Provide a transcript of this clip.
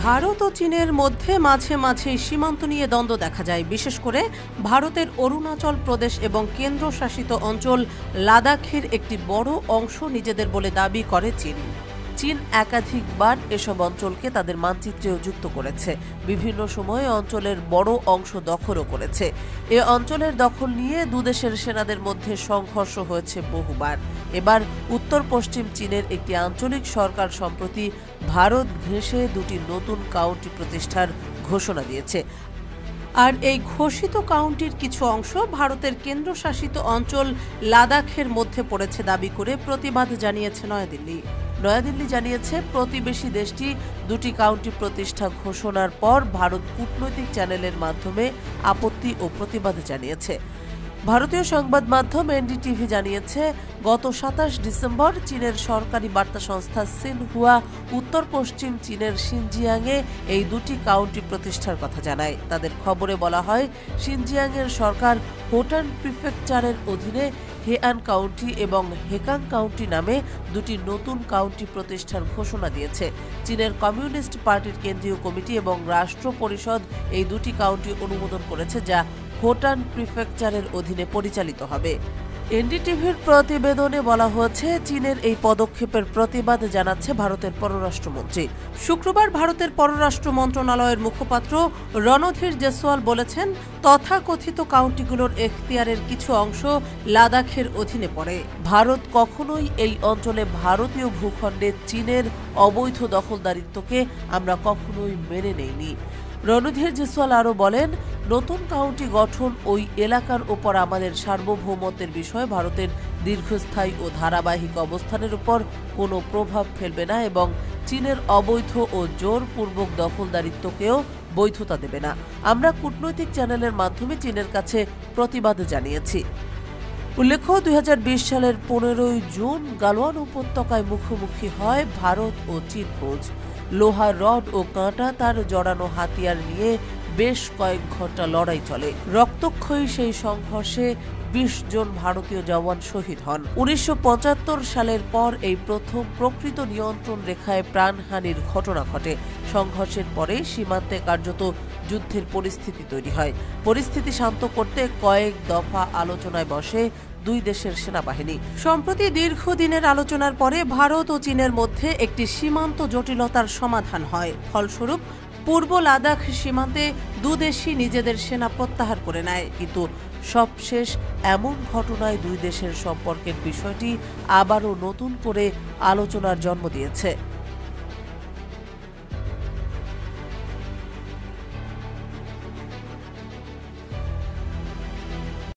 ভারত ও চীনের মধ্যে মাঝে মাঝে সীমান্ত নিয়ে দ্বন্দ্ব দেখা যায়। বিশেষ করে ভারতের অরুণাচল প্রদেশ এবং কেন্দ্রশাসিত অঞ্চল লাদাখের একটি বড় অংশ নিজেদের বলে দাবি করে চীন। চীন একাধিকবার এসব অঞ্চলকে তাদের মানচিত্রেও যুক্ত করেছে। বিভিন্ন সময়ে অঞ্চলের বড় অংশ দখলও করেছে। এ অঞ্চলের দখল নিয়ে দুদেশের সেনাদের মধ্যে সংঘর্ষ হয়েছে বহুবার। এবার উত্তর পশ্চিম চীনের একটি আঞ্চলিক সরকার সম্প্রতি ভারত ঘেঁষে দুটি নতুন কাউন্টি প্রতিষ্ঠার ঘোষণা দিয়েছে। আর এই ঘোষিত কাউন্টির কিছু অংশ ভারতের কেন্দ্রশাসিত অঞ্চল লাদাখের মধ্যে পড়েছে দাবি করে প্রতিবাদ জানিয়েছে নয়াদিল্লি। নয়াদিল্লি জানিয়েছে, প্রতিবেশী দেশটি দুটি কাউন্টি প্রতিষ্ঠা ঘোষণার পর ভারত কূটনৈতিক চ্যানেলের মাধ্যমে আপত্তি ও প্রতিবাদ জানিয়েছে। ভারতীয় সংবাদ মাধ্যম এনডিটিভি জানিয়েছে, গত ২৭ ডিসেম্বর চীনের সরকারি বার্তা সংস্থা সিনহুয়া উত্তর পশ্চিম চীনের শিনজিয়াংয়ে এই দুটি কাউন্টি প্রতিষ্ঠার কথা জানায়। তাদের খবরে বলা হয়, শিনজিয়াংয়ের সরকার হোটান প্রিফেকচারের অধীনে হেআন কাউন্টি এবং হেকাং কাউন্টি নামে দুটি নতুন কাউন্টি প্রতিষ্ঠার ঘোষণা দিয়েছে। চীনের কমিউনিস্ট পার্টির কেন্দ্রীয় কমিটি এবং রাষ্ট্র পরিষদ এই দুটি কাউন্টি অনুমোদন করেছে, যা হোটান প্রিফেকচারের অধীনে পরিচালিত হবে। এনডিটিভির প্রতিবেদনে বলা হয়েছে, চীনের এই পদক্ষেপের প্রতিবাদ জানাচ্ছে ভারতের পররাষ্ট্রমন্ত্রী। শুক্রবার ভারতের পররাষ্ট্র মন্ত্রণালয়ের মুখপাত্র রণধীর জেসওয়াল বলেছেন, তথাকথিত কাউন্টিগুলোর এখতিয়ারের কিছু অংশ লাদাখের অধীনে পড়ে। ভারত কখনোই এই অঞ্চলে ভারতীয় ভূখণ্ডে চীনের অবৈধ দখলদারিত্বকে আমরা কখনোই মেনে নেইনি। রণধীর জেসওয়াল আরও বলেন, নতুন কাউন্টি গঠন ওই এলাকার ওপর আমাদের সার্বভৌমত্বের বিষয়ে ভারতের দীর্ঘস্থায়ী ও ধারাবাহিক অবস্থানের উপর কোনো প্রভাব ফেলবে না এবং চীনের অবৈধ ও জোরপূর্বক দখলদারিত্বকেও বৈধতা দেবে না। আমরা কূটনৈতিক চ্যানেলের মাধ্যমে চীনের কাছে প্রতিবাদ জানিয়েছি। উল্লেখ্য, ২০২০ সালের ১৫ই জুন গালওয়ান উপত্যকায় মুখোমুখি হয় ভারত ও চীন ফৌজ। লোহার রড ও কাঁটা তার জড়ানো হাতিয়ার নিয়ে বেশ কয়েক ঘন্টা লড়াই চলে। রক্তক্ষয়ী সেই সংঘর্ষে ২০ জন ভারতীয় জওয়ান শহীদ হন। ১৯৭৫ সালের পর এই প্রথম প্রকৃত নিয়ন্ত্রণ রেখায় প্রাণহানির ঘটনা ঘটে। সংঘর্ষের পরে সীমান্তে কার্যত যুদ্ধের পরিস্থিতি তৈরি হয়। পরিস্থিতি শান্ত করতে কয়েক দফা আলোচনায় বসে দুই দেশের সেনাবাহিনী। সম্প্রতি দীর্ঘদিনের আলোচনার পরে ভারত ও চীনের মধ্যে একটি সীমান্ত জটিলতার সমাধান হয়। ফলস্বরূপ পূর্ব লাদাখ সীমান্তে দুদেশই নিজেদের সেনা প্রত্যাহার করে নেয়। কিন্তু সবশেষ এমন ঘটনায় দুই দেশের সম্পর্কের বিষয়টি আবারও নতুন করে আলোচনার জন্ম দিয়েছে।